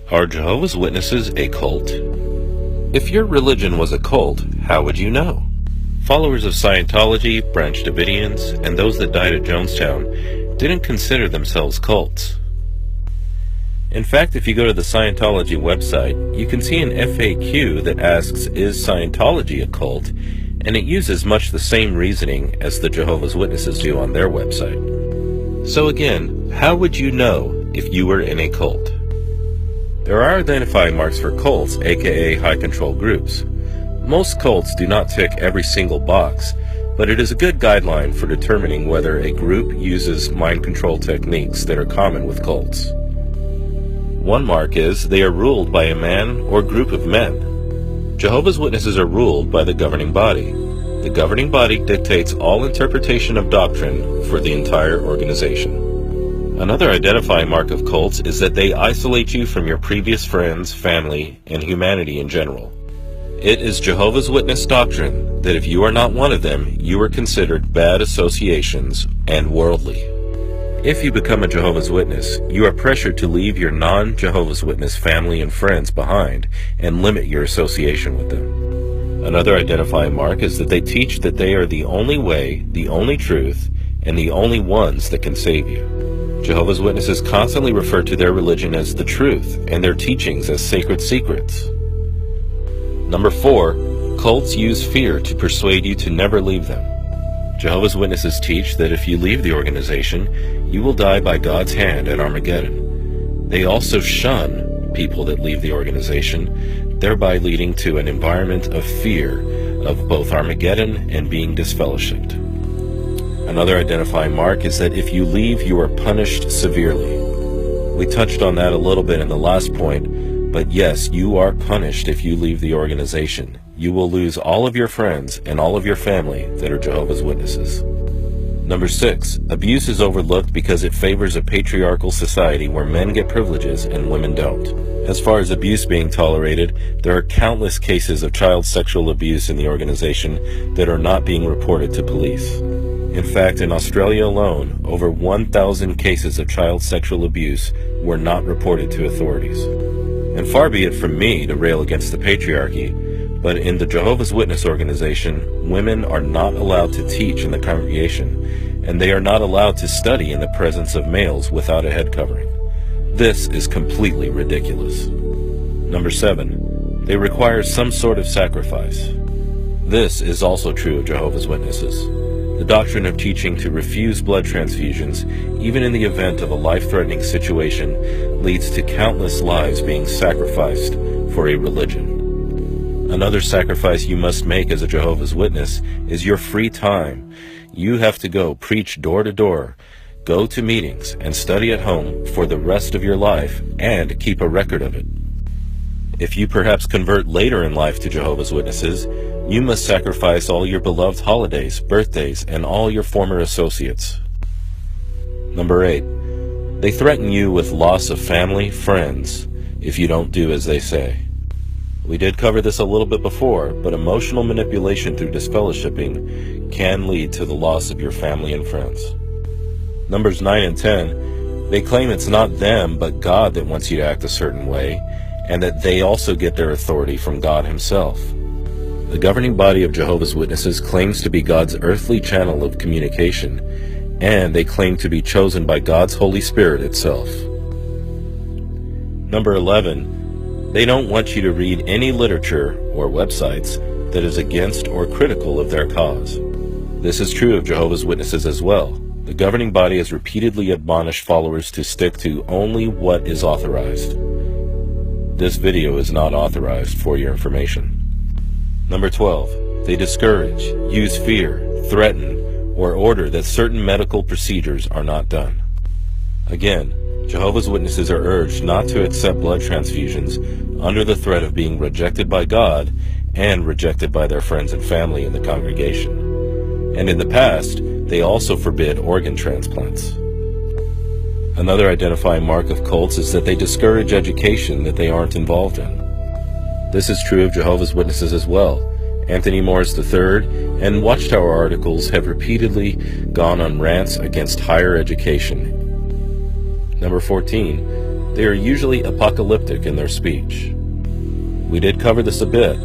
Are Jehovah's Witnesses a cult? If your religion was a cult, how would you know? Followers of Scientology, Branch Davidians, and those that died at Jonestown didn't consider themselves cults. In fact, if you go to the Scientology website, you can see an FAQ that asks, "Is Scientology a cult?" and it uses much the same reasoning as the Jehovah's Witnesses do on their website. So again, how would you know if you were in a cult? There are identifying marks for cults, aka high control groups. Most cults do not tick every single box, but it is a good guideline for determining whether a group uses mind control techniques that are common with cults. One mark is they are ruled by a man or group of men. Jehovah's Witnesses are ruled by the governing body. The governing body dictates all interpretation of doctrine for the entire organization. Another identifying mark of cults is that they isolate you from your previous friends, family, and humanity in general. It is Jehovah's Witness doctrine that if you are not one of them, you are considered bad associations and worldly. If you become a Jehovah's Witness, you are pressured to leave your non-Jehovah's Witness family and friends behind and limit your association with them. Another identifying mark is that they teach that they are the only way, the only truth, and the only ones that can save you. Jehovah's Witnesses constantly refer to their religion as the truth and their teachings as sacred secrets. Number 4, cults use fear to persuade you to never leave them. Jehovah's Witnesses teach that if you leave the organization, you will die by God's hand at Armageddon. They also shun people that leave the organization, thereby leading to an environment of fear of both Armageddon and being disfellowshipped. Another identifying mark is that if you leave, you are punished severely. We touched on that a little bit in the last point, but yes, you are punished if you leave the organization. You will lose all of your friends and all of your family that are Jehovah's Witnesses. Number 6, abuse is overlooked because it favors a patriarchal society where men get privileges and women don't. As far as abuse being tolerated, there are countless cases of child sexual abuse in the organization that are not being reported to police. In fact, in Australia alone, over 1,000 cases of child sexual abuse were not reported to authorities. And far be it from me to rail against the patriarchy, but in the Jehovah's Witness organization, women are not allowed to teach in the congregation, and they are not allowed to study in the presence of males without a head covering. This is completely ridiculous. Number 7, they require some sort of sacrifice. This is also true of Jehovah's Witnesses. The doctrine of teaching to refuse blood transfusions, even in the event of a life-threatening situation, leads to countless lives being sacrificed for a religion. Another sacrifice you must make as a Jehovah's Witness is your free time. You have to go preach door to door, go to meetings, and study at home for the rest of your life and keep a record of it. If you perhaps convert later in life to Jehovah's Witnesses, you must sacrifice all your beloved holidays, birthdays, and all your former associates. Number 8, they threaten you with loss of family, friends, if you don't do as they say. We did cover this a little bit before, but emotional manipulation through disfellowshipping can lead to the loss of your family and friends. Numbers 9 and 10, they claim it's not them but God that wants you to act a certain way, and that they also get their authority from God Himself. The governing body of Jehovah's Witnesses claims to be God's earthly channel of communication, and they claim to be chosen by God's Holy Spirit itself. Number 11, they don't want you to read any literature or websites that is against or critical of their cause. This is true of Jehovah's Witnesses as well. The governing body has repeatedly admonished followers to stick to only what is authorized. This video is not authorized for your information. Number 12, they discourage, use fear, threaten, or order that certain medical procedures are not done. Again, Jehovah's Witnesses are urged not to accept blood transfusions under the threat of being rejected by God and rejected by their friends and family in the congregation. And in the past, they also forbid organ transplants. Another identifying mark of cults is that they discourage education that they aren't involved in. This is true of Jehovah's Witnesses as well. Anthony Morris III and Watchtower articles have repeatedly gone on rants against higher education. Number 14, They are usually apocalyptic in their speech. We did cover this a bit,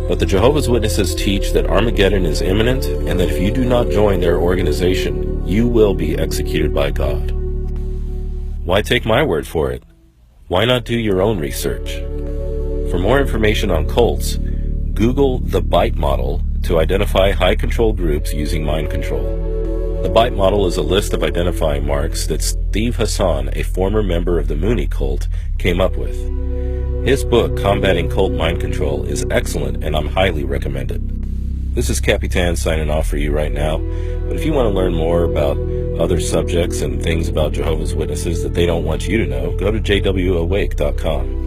but the Jehovah's Witnesses teach that Armageddon is imminent and that if you do not join their organization, you will be executed by God. Why take my word for it? Why not do your own research? For more information on cults, Google the BITE model to identify high control groups using mind control. The BITE model is a list of identifying marks that Steve Hassan, a former member of the Mooney cult, came up with. His book, Combating Cult Mind Control, is excellent and I'm highly recommend it. This is Capitan signing off for you right now, but if you want to learn more about other subjects and things about Jehovah's Witnesses that they don't want you to know, go to jwawake.com.